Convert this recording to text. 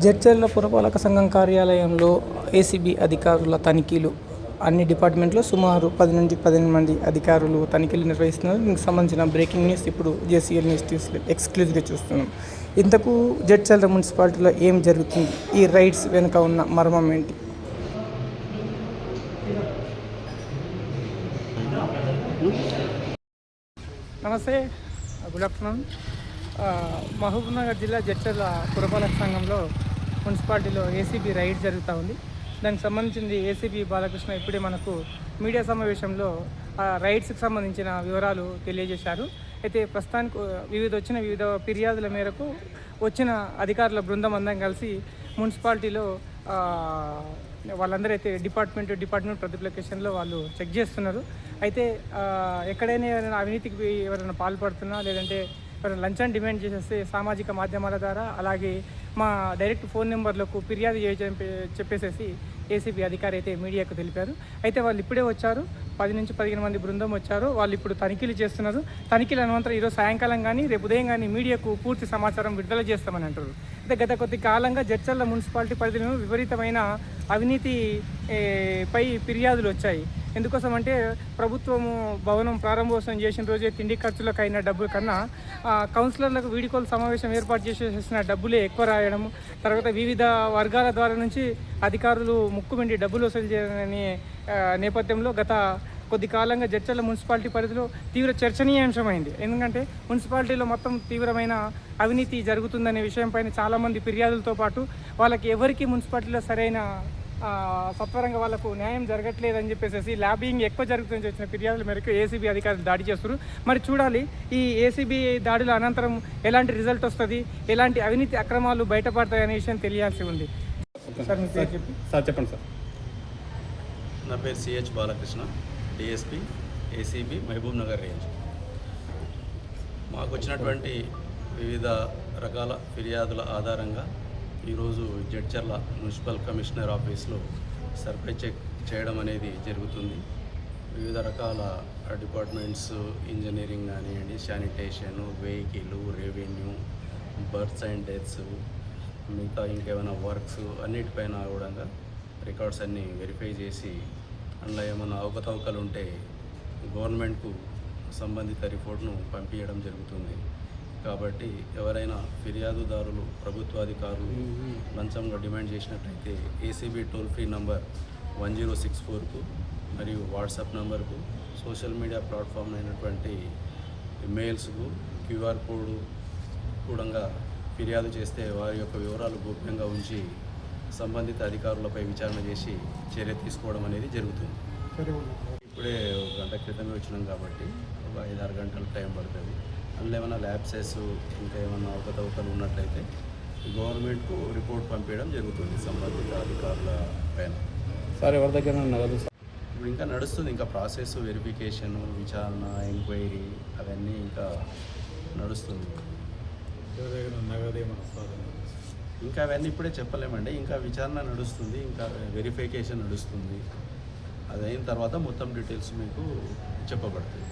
జడ్చర్ల పురపాలక సంఘం కార్యాలయంలో ఏసీబీ అధికారుల తనిఖీలు. అన్ని డిపార్ట్మెంట్లో సుమారు 10 నుంచి 15 మంది అధికారులు తనిఖీలు నిర్వహిస్తున్నారు. దీనికి సంబంధించిన బ్రేకింగ్ న్యూస్ ఇప్పుడు జేసీఎల్ న్యూస్ ఎక్స్క్లూజివ్గా చూస్తున్నాం. ఇంతకు జడ్చర్ల మున్సిపాలిటీలో ఏం జరుగుతుంది, ఈ రైడ్స్ వెనుక ఉన్న మర్మం ఏంటి? నమస్తే, గుడ్ ఆఫ్టర్నూన్. మహబూబ్నగర్ జిల్లా జడ్చర్ల పురపాలక సంఘంలో మున్సిపాలిటీలో ఏసీబీ రైడ్ జరుగుతూ ఉంది. దానికి సంబంధించింది ఏసీబీ బాలకృష్ణ ఇప్పుడే మనకు మీడియా సమావేశంలో రైడ్స్కి సంబంధించిన వివరాలు తెలియజేశారు. అయితే ప్రస్తుతానికి వివిధ ఫిర్యాదుల మేరకు వచ్చిన అధికారుల బృందం అందరం కలిసి మున్సిపాలిటీలో వాళ్ళందరూ అయితే డిపార్ట్మెంట్ ప్రతి లొకేషన్లో వాళ్ళు చెక్ చేస్తున్నారు. అయితే ఎక్కడైనా ఎవరైనా అవినీతికి ఎవరైనా పాల్పడుతున్నా, లేదంటే ఎవరైనా లంచాన్ని డిమాండ్ చేసేస్తే సామాజిక మాధ్యమాల ద్వారా, అలాగే మా డైరెక్ట్ ఫోన్ నెంబర్లకు ఫిర్యాదు చెప్పేసేసి ఏసీబీ అధికారి అయితే మీడియాకు తెలిపారు. అయితే వాళ్ళు ఇప్పుడే వచ్చారు, 10 నుంచి 15 మంది బృందం వచ్చారు. వాళ్ళు ఇప్పుడు తనిఖీలు చేస్తున్నారు. తనిఖీల అనంతరం ఈరోజు సాయంకాలం కానీ రేపు ఉదయం కానీ మీడియాకు పూర్తి సమాచారం విడుదల చేస్తామని అంటారు. అయితే గత కొద్ది కాలంగా జడ్చర్ల మున్సిపాలిటీ పరిధిలో విపరీతమైన అవినీతి పై ఫిర్యాదులు వచ్చాయి. ఎందుకోసం అంటే ప్రభుత్వము భవనం ప్రారంభోత్సవం చేసిన రోజే తిండి ఖర్చులకు అయిన డబ్బుల కన్నా కౌన్సిలర్లకు వీడియోకాల్ సమావేశం ఏర్పాటు చేసేసిన డబ్బులే ఎక్కువ రాయడం, తర్వాత వివిధ వర్గాల ద్వారా నుంచి అధికారులు ముక్కుమిండి డబ్బులు వసూలు చేయని నేపథ్యంలో గత కొద్ది కాలంగా జడ్చర్ల మున్సిపాలిటీ పరిధిలో తీవ్ర చర్చనీయాంశమైంది. ఎందుకంటే మున్సిపాలిటీలో మొత్తం తీవ్రమైన అవినీతి జరుగుతుందనే విషయంపైన చాలామంది ఫిర్యాదులతో పాటు వాళ్ళకి ఎవరికి మున్సిపాలిటీలో సరైన సత్వరంగా వాళ్ళకు న్యాయం జరగట్లేదని చెప్పేసి ల్యాబింగ్ ఎక్కువ జరుగుతుందని వచ్చిన ఫిర్యాదుల మేరకు ఏసీబీ అధికారులు దాడి చేస్తారు. మరి చూడాలి ఈ ఏసీబీ దాడుల అనంతరం ఎలాంటి రిజల్ట్ వస్తుంది, ఎలాంటి అవినీతి అక్రమాలు బయటపడతాయనే విషయం తెలియాల్సి ఉంది. సార్ మీ పేరు చెప్పి చెప్పండి సార్. నా పేరు CH Balakrishna, DSP ACB Mahabubnagar range. మాకు వచ్చినటువంటి వివిధ రకాల ఫిర్యాదుల ఆధారంగా ఈరోజు జడ్చర్ల మున్సిపల్ కమిషనర్ ఆఫీస్లో సర్ప్రైజ్ చెక్ చేయడం అనేది జరుగుతుంది. వివిధ రకాల డిపార్ట్మెంట్స్, ఇంజనీరింగ్ కానివ్వండి, sanitation, vehicle, revenue, births and deaths, మిగతా ఇంకేమైనా వర్క్స్ అన్నిటిపైన కూడా రికార్డ్స్ అన్నీ వెరిఫై చేసి అందులో ఏమైనా అవకతవకలు ఉంటే గవర్నమెంట్కు సంబంధిత రిపోర్ట్ను పంపించడం జరుగుతుంది. కాబట్టి ఎవరైనా ఫిర్యాదుదారులు ప్రభుత్వాధికారులు లంచంగా డిమాండ్ చేసినట్లయితే ఏసీబీ టోల్ ఫ్రీ నంబర్ 1064కు మరియు వాట్సాప్ నంబర్కు, సోషల్ మీడియా ప్లాట్ఫామ్ అయినటువంటి మెయిల్స్కు క్యూఆర్ కోడ్ కూడా ఫిర్యాదు చేస్తే వారి యొక్క వివరాలు గోప్యంగా ఉంచి సంబంధిత అధికారులపై విచారణ చేసి చర్య తీసుకోవడం అనేది జరుగుతుంది. ఇప్పుడే 1 గంట క్రితమే వచ్చినాం కాబట్టి ఒక 5-6 గంటలు టైం పడుతుంది. అందులో ఏమైనా ల్యాబ్సెస్ ఇంకా ఏమైనా అవకతవకలు ఉన్నట్లయితే గవర్నమెంట్కు రిపోర్ట్ పంపించడం జరుగుతుంది సంబంధిత అధికారుల పైన. సార్ ఎవరి దగ్గర నగదు ఇప్పుడు ఇంకా నడుస్తుంది, ఇంకా ప్రాసెస్ వెరిఫికేషన్, విచారణ, ఎంక్వైరీ అవన్నీ ఇంకా నడుస్తుంది. ఇంకా అవన్నీ ఇప్పుడే చెప్పలేమండి. ఇంకా విచారణ నడుస్తుంది, ఇంకా వెరిఫికేషన్ నడుస్తుంది. అది అయిన తర్వాత మొత్తం డీటెయిల్స్ మీకు చెప్పబడుతుంది.